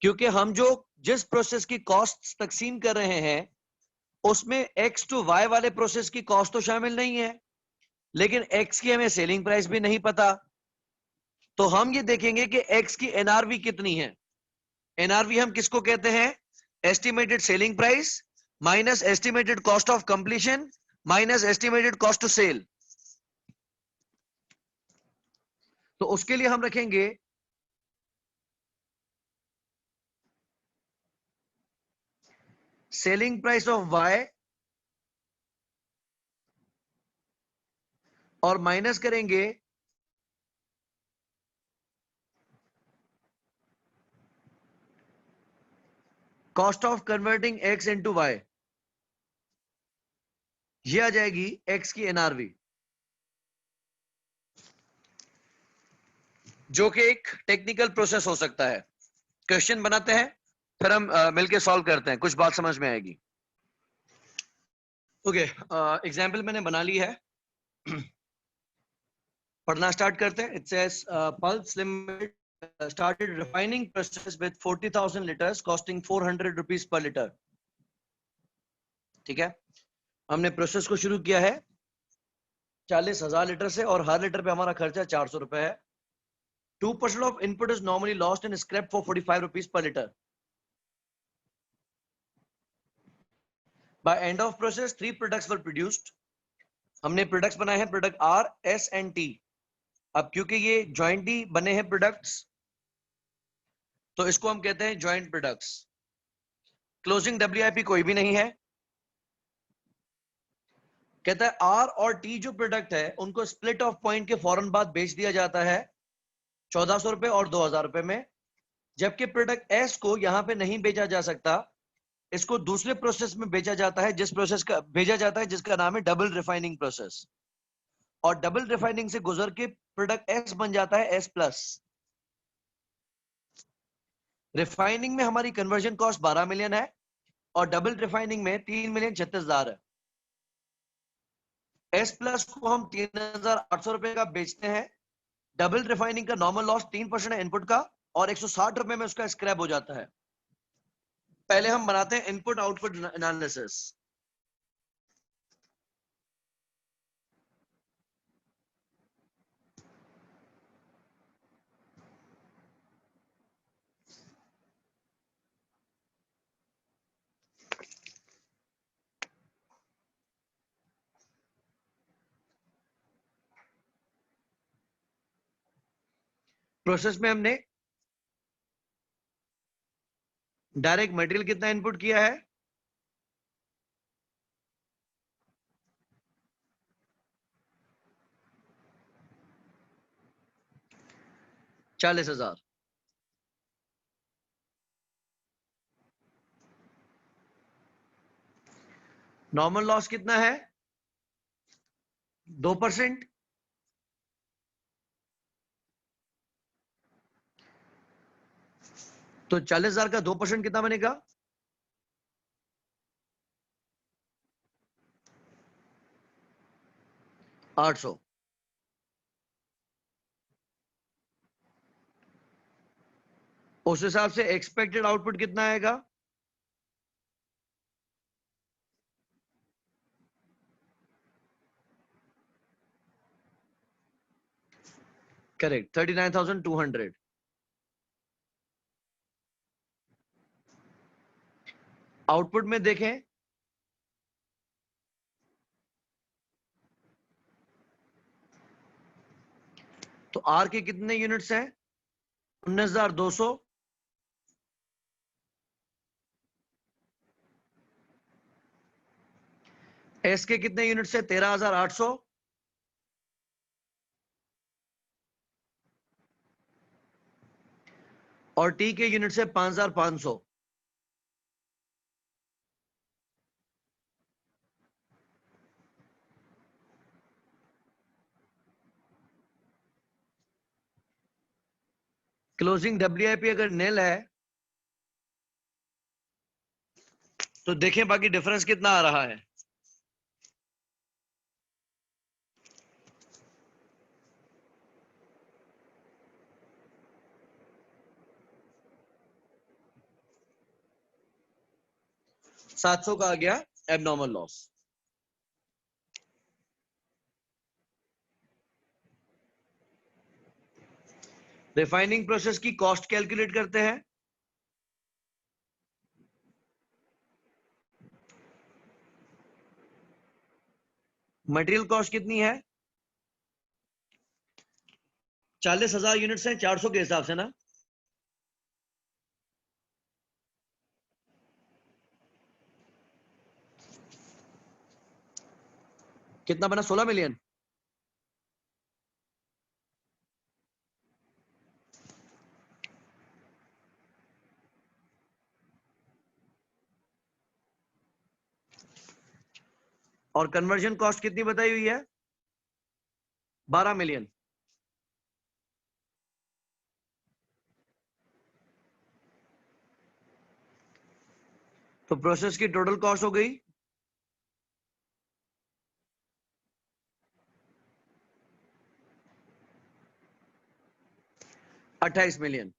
क्योंकि हम जो जिस प्रोसेस की कॉस्ट तकसीम कर रहे हैं उसमें एक्स टू वाई वाले प्रोसेस की कॉस्ट तो शामिल नहीं है, लेकिन एक्स की हमें सेलिंग प्राइस भी नहीं पता। तो हम ये देखेंगे कि एक्स की एनआरवी कितनी है। एनआरवी हम किसको कहते हैं, estimated selling price minus estimated cost of completion minus estimated cost to sell. तो उसके लिए हम रखेंगे सेलिंग प्राइस ऑफ वाई और माइनस करेंगे cost of converting X into Y. ये आ जाएगी एक्स की एनआरवी, जो कि एक टेक्निकल प्रोसेस हो सकता है। क्वेश्चन बनाते हैं फिर हम मिलके सॉल्व करते हैं, कुछ बात समझ में आएगी। ओके, एग्जाम्पल मैंने बना ली है, पढ़ना स्टार्ट करते हैं। It says pulse limited started refining process with 40,000 liters costing 400 rupees per liter। ठीक है, हमने प्रोसेस को शुरू किया है 40,000 लीटर से और हर लीटर पे हमारा खर्चा 400 रुपए है। 2% of input is normally lost in scrap for 45 rupees per liter. By end of process 3 products were produced। हमने प्रोडक्ट्स बनाए हैं, product R S and T. अब क्योंकि ये ज्वाइंटली बने हैं प्रोडक्ट्स तो इसको हम कहते हैं ज्वाइंट प्रोडक्ट्स। क्लोजिंग डब्ल्यूआईपी कोई भी नहीं है। कहता है आर और टी जो प्रोडक्ट है उनको स्प्लिट ऑफ पॉइंट के फौरन बाद बेच दिया जाता है 1400 रुपए और 2000 रुपए में, जबकि प्रोडक्ट एस को यहां पे नहीं बेचा जा सकता, इसको दूसरे प्रोसेस में बेचा जाता है, जिस प्रोसेस का भेजा जाता है जिसका नाम है डबल रिफाइनिंग प्रोसेस। और डबल रिफाइनिंग से गुजर के प्रोडक्ट एस बन जाता है एस प्लस। रिफाइनिंग में हमारी कन्वर्जन कॉस्ट 12 मिलियन है और डबल रिफाइनिंग में 3,36,000 है। एस प्लस को हम 3,800 रुपए का बेचते हैं। डबल रिफाइनिंग का नॉर्मल लॉस 3% है इनपुट का और 160 रुपए में उसका स्क्रैप हो जाता है। पहले हम बनाते हैं इनपुट आउटपुट एनालिसिस। प्रोसेस में हमने डायरेक्ट मटेरियल कितना इनपुट किया है, 40,000। नॉर्मल लॉस कितना है, 2%। तो 40,000 का 2% कितना बनेगा, 800। उस हिसाब से एक्सपेक्टेड आउटपुट कितना आएगा, करेक्ट, 39,200। आउटपुट में देखें तो आर के कितने यूनिट्स हैं, 19,200। एस के कितने यूनिट्स है, 13,800। और टी के यूनिट्स है 5,500। क्लोजिंग डब्ल्यूआईपी अगर नेल है तो देखें बाकी डिफरेंस कितना आ रहा है। $700 का आ गया एबनॉर्मल लॉस। रिफाइनिंग प्रोसेस की कॉस्ट कैलकुलेट करते हैं। मटेरियल कॉस्ट कितनी है, 40,000 यूनिट्स हैं 400 के हिसाब से ना। कितना बना, 16 मिलियन। और कन्वर्जन कॉस्ट कितनी बताई हुई है, 12 मिलियन। तो प्रोसेस की टोटल कॉस्ट हो गई 28 मिलियन।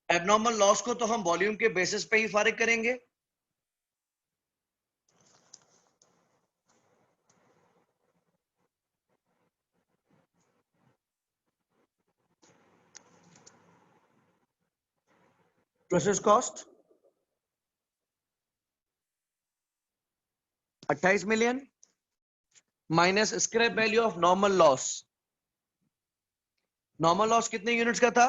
एबनॉर्मल लॉस को तो हम वॉल्यूम के बेसिस पे ही फारिग करेंगे। Process cost 28 million minus scrap value of normal loss. Normal loss कितने यूनिट्स का था,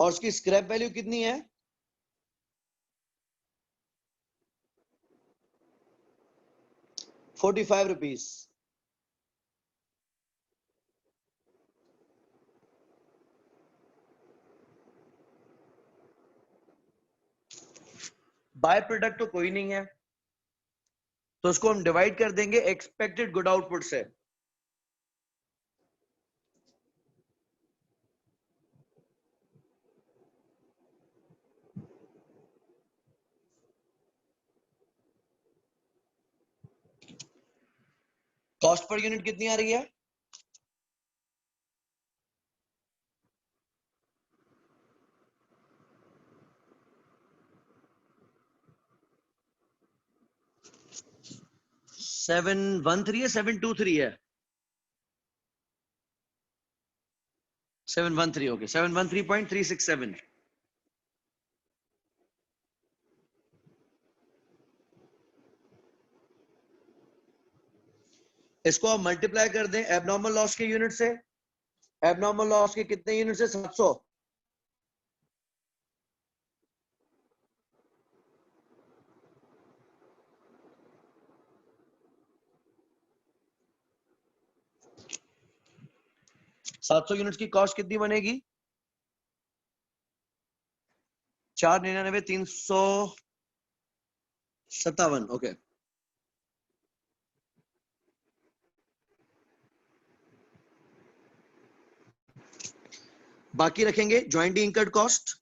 और उसकी स्क्रैप वैल्यू कितनी है, 45 रुपीज। बाय प्रोडक्ट तो कोई नहीं है, तो उसको हम डिवाइड कर देंगे एक्सपेक्टेड गुड आउटपुट से। कॉस्ट पर यूनिट कितनी आ रही है? सेवन वन थ्री है, 723 है? 713, ओके, 713.367। इसको आप मल्टीप्लाई कर दें एबनॉर्मल लॉस के यूनिट से। एबनॉर्मल लॉस के कितने यूनिट से? 700। 700 यूनिट्स की कॉस्ट कितनी बनेगी? 499, 357, ओके। बाकी रखेंगे ज्वाइंटली इंकर्ड कॉस्ट।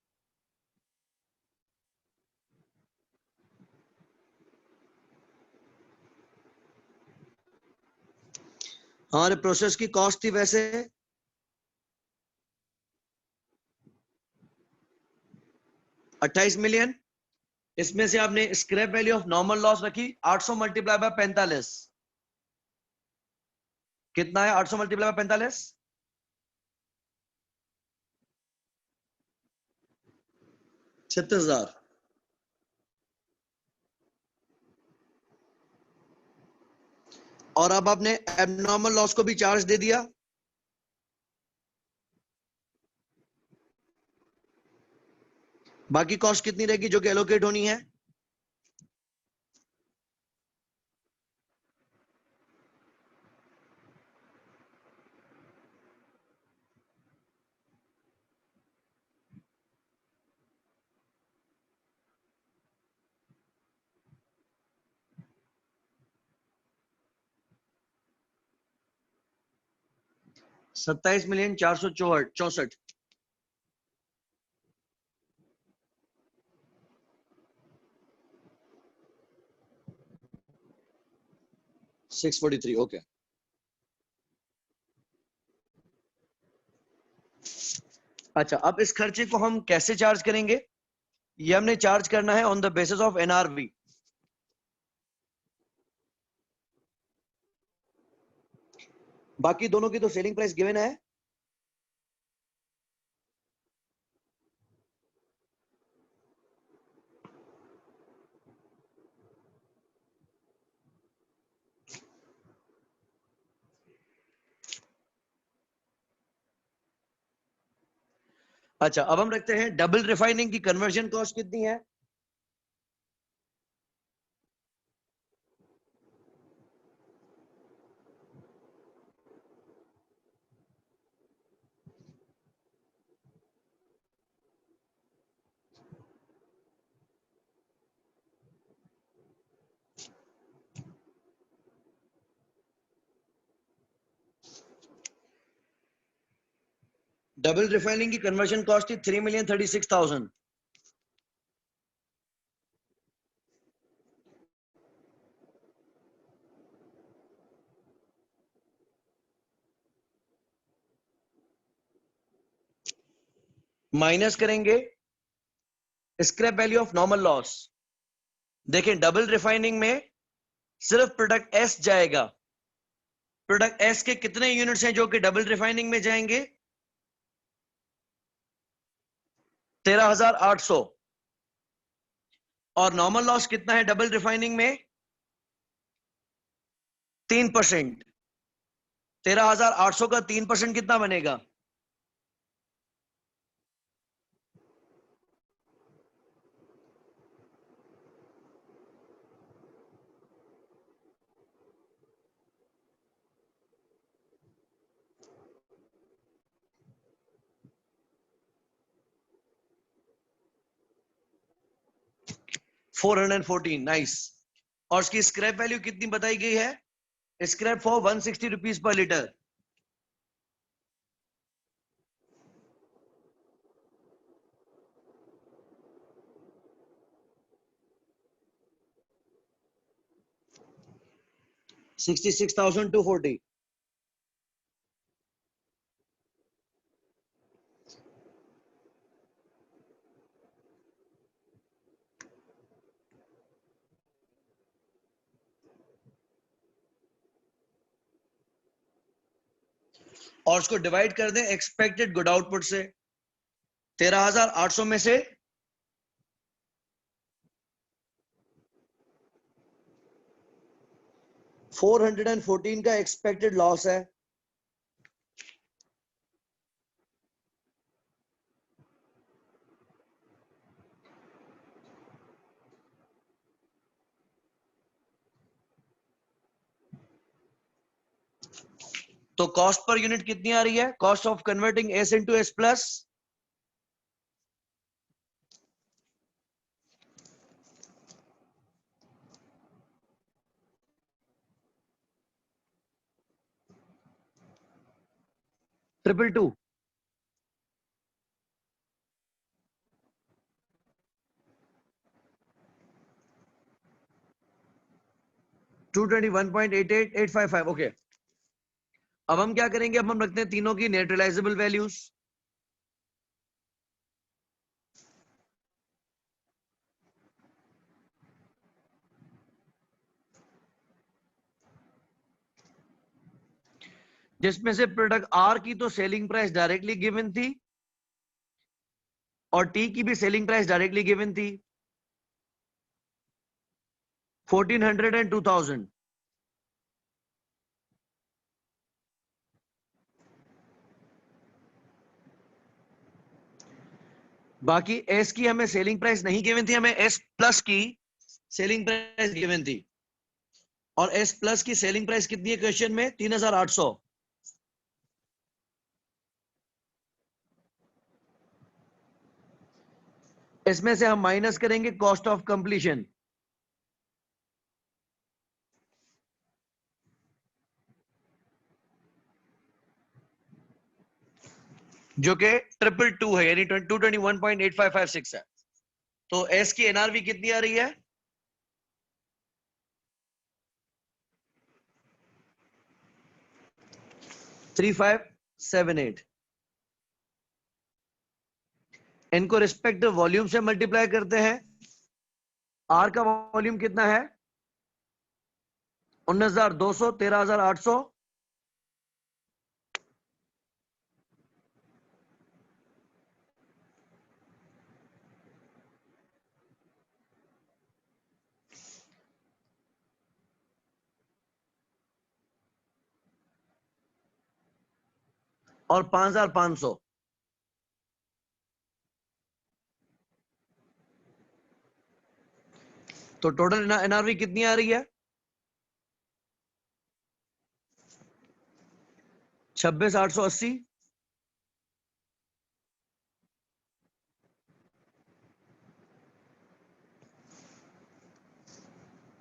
हमारे प्रोसेस की कॉस्ट थी वैसे 28 मिलियन। इसमें से आपने scrap value of normal loss रखी 800 मल्टीप्लाई बाय 45। कितना है 800 मल्टीप्लाई बाय 45? 36,000। और अब आपने एबनॉर्मल लॉस को भी चार्ज दे दिया। बाकी कॉस्ट कितनी रहेगी जो कि एलोकेट होनी है? $27,464,64। 643, ओके। अच्छा, अब इस खर्चे को हम कैसे चार्ज करेंगे? ये हमने चार्ज करना है on the basis of NRV. बाकी दोनों की तो सेलिंग प्राइस गिवन है। अच्छा, अब हम रखते हैं डबल रिफाइनिंग की कन्वर्जन कॉस्ट कितनी है? डबल रिफाइनिंग की कन्वर्जन कॉस्ट थी 3,36,000। माइनस करेंगे scrap value of normal loss. देखें, डबल रिफाइनिंग में सिर्फ प्रोडक्ट एस जाएगा। प्रोडक्ट एस के कितने यूनिट्स हैं जो कि डबल रिफाइनिंग में जाएंगे? 13,800। और नॉर्मल लॉस कितना है डबल रिफाइनिंग में? 3%। 13,800 का 3% कितना बनेगा? 414, नाइस। और इसकी स्क्रैप वैल्यू कितनी बताई गई है? Scrap for 160 rupees per litre. 66,240. और उसको डिवाइड कर दें एक्सपेक्टेड गुड आउटपुट से। 13,800 में से 414 का एक्सपेक्टेड लॉस है। तो कॉस्ट पर यूनिट कितनी आ रही है? Cost of converting S into S plus 222। 221.88,855। Okay, अब हम क्या करेंगे? अब हम रखते हैं तीनों की नेट रियलाइजेबल वैल्यूज। जिसमें से प्रोडक्ट आर की तो सेलिंग प्राइस डायरेक्टली गिवन थी और टी की भी सेलिंग प्राइस डायरेक्टली गिवन थी 1400 एंड 2000। बाकी एस की हमें सेलिंग प्राइस नहीं गिवन थी, हमें एस प्लस की सेलिंग प्राइस गिवन थी। और एस प्लस की सेलिंग प्राइस कितनी है क्वेश्चन में? 3,800। इसमें से हम माइनस करेंगे कॉस्ट ऑफ कंप्लीशन, जो कि 222 है, यानी 221.8556 है। तो एस की एनआरवी कितनी आ रही है? 3578। इनको रिस्पेक्टिव वॉल्यूम से मल्टीप्लाई करते हैं। आर का वॉल्यूम कितना है? 19,200, 13,800। और 5,500। तो टोटल एनआरवी कितनी आ रही है? 26,880।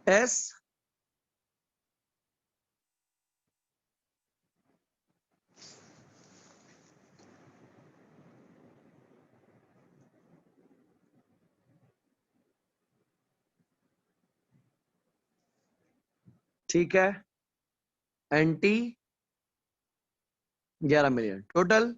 एस ठीक है, एनटी 11 मिलियन टोटल।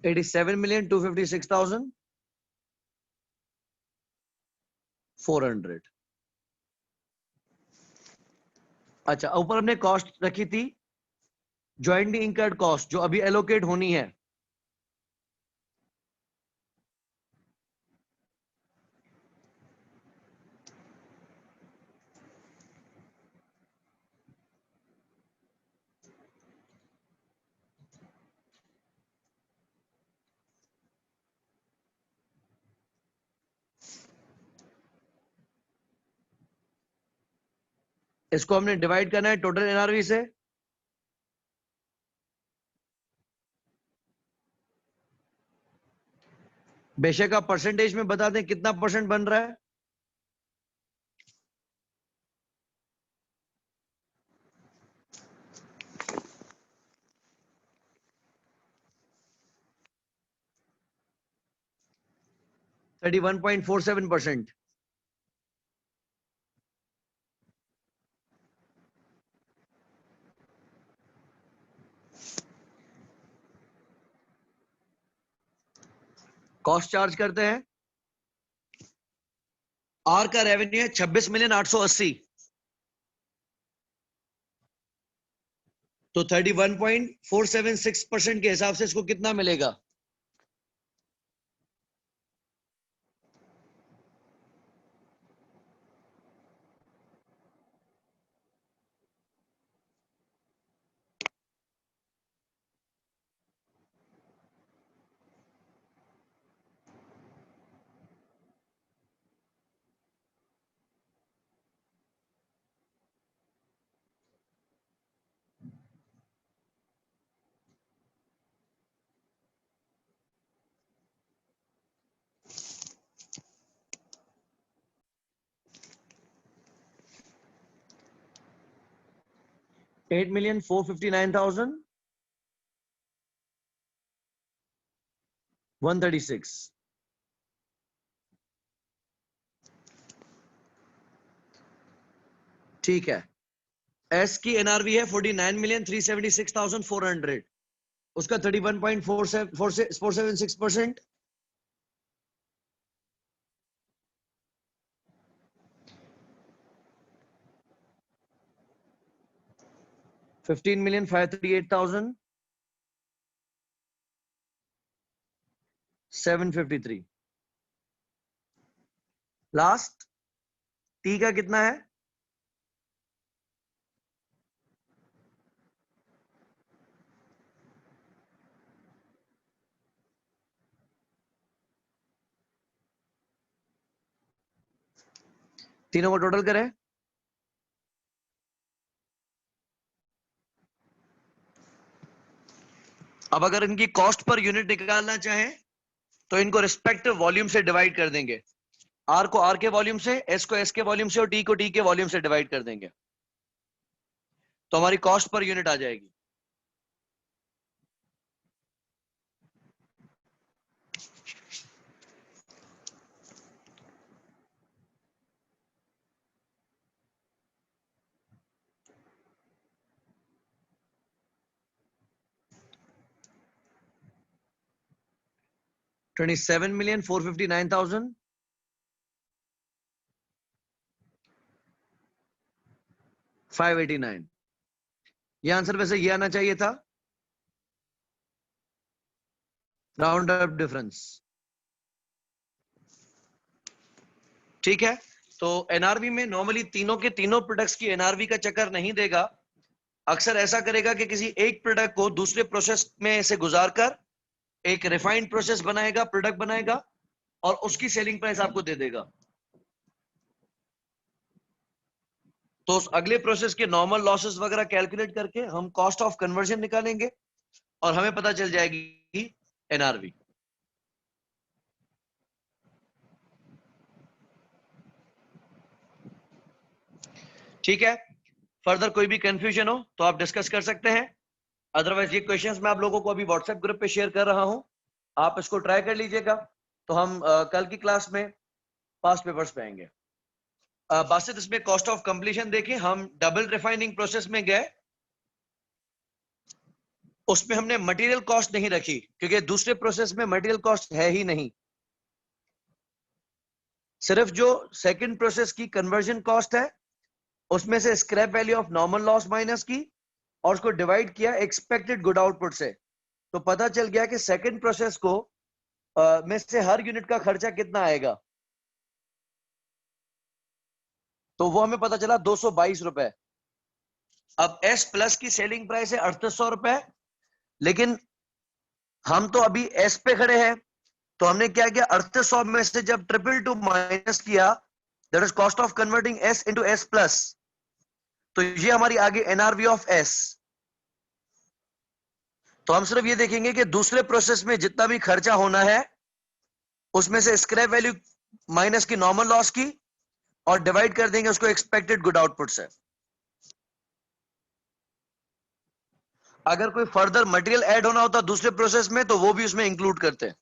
$87,256,400। अच्छा, ऊपर हमने कॉस्ट रखी थी ज्वाइंटली इंकर्ड कॉस्ट, जो अभी एलोकेट होनी है। इसको हमने डिवाइड करना है टोटल एनआरवी से। बेशक आप परसेंटेज में बता दें कितना परसेंट बन रहा है। थर्टी 31.47%। कॉस्ट चार्ज करते हैं। आर का रेवेन्यू है 26,880,000, तो 31.476% के हिसाब से इसको कितना मिलेगा? $8,459,136। ठीक है। एस की एनआरवी है 49,376,400, उसका 31.476%। 15,538,753। लास्ट टी का कितना है? तीनों को टोटल करें। अब अगर इनकी कॉस्ट पर यूनिट निकालना चाहें तो इनको रिस्पेक्टिव वॉल्यूम से डिवाइड कर देंगे। आर को आर के वॉल्यूम से, एस को एस के वॉल्यूम से और टी को टी के वॉल्यूम से डिवाइड कर देंगे, तो हमारी कॉस्ट पर यूनिट आ जाएगी। $27,459,589। ये आंसर वैसे ये आना चाहिए था, राउंड अप डिफरेंस। ठीक है, तो एनआरवी में नॉर्मली तीनों के तीनों प्रोडक्ट्स की एनआरवी का चक्कर नहीं देगा। अक्सर ऐसा करेगा कि किसी एक प्रोडक्ट को दूसरे प्रोसेस में से गुजारकर एक रिफाइंड प्रोसेस बनाएगा, प्रोडक्ट बनाएगा और उसकी सेलिंग प्राइस आपको दे देगा। तो उस अगले प्रोसेस के नॉर्मल लॉसेस वगैरह कैलकुलेट करके हम कॉस्ट ऑफ कन्वर्जन निकालेंगे और हमें पता चल जाएगी एनआरवी। ठीक है, फर्दर कोई भी कंफ्यूजन हो तो आप डिस्कस कर सकते हैं, अदरवाइज ये क्वेश्चंस मैं आप लोगों को अभी व्हाट्सएप ग्रुप पे शेयर कर रहा हूं, आप इसको ट्राई कर लीजिएगा। तो हम कल की क्लास में पास्ट पेपर्स पे आएंगे। बासित इसमें कॉस्ट ऑफ कंप्लीशन देखें, हम डबल रिफाइनिंग प्रोसेस में गए, उसमें हमने मटेरियल कॉस्ट नहीं रखी क्योंकि दूसरे प्रोसेस में मटेरियल कॉस्ट है ही नहीं। सिर्फ जो सेकंड प्रोसेस की कन्वर्जन कॉस्ट है उसमें से scrap value of normal loss minus की और उसको डिवाइड किया एक्सपेक्टेड गुड आउटपुट से, तो पता चल गया कि सेकंड प्रोसेस को में से हर यूनिट का खर्चा कितना आएगा, तो वो हमें पता चला 222 रुपए। अब एस प्लस की सेलिंग प्राइस है 3800 रुपए, लेकिन हम तो अभी एस पे खड़े हैं, तो हमने क्या किया, 3800 में से जब 222 माइनस किया, that is cost of converting S into S plus, तो ये हमारी आगे एनआरवी ऑफ एस। तो हम सिर्फ ये देखेंगे कि दूसरे प्रोसेस में जितना भी खर्चा होना है उसमें से स्क्रैप वैल्यू माइनस की नॉर्मल लॉस की और डिवाइड कर देंगे उसको एक्सपेक्टेड गुड आउटपुट से। अगर कोई फर्दर मटेरियल ऐड होना होता दूसरे प्रोसेस में तो वो भी उसमें इंक्लूड करते हैं।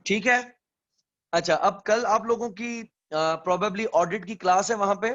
ठीक है। अच्छा, अब कल आप लोगों की प्रोबेबली ऑडिट की क्लास है वहां पे।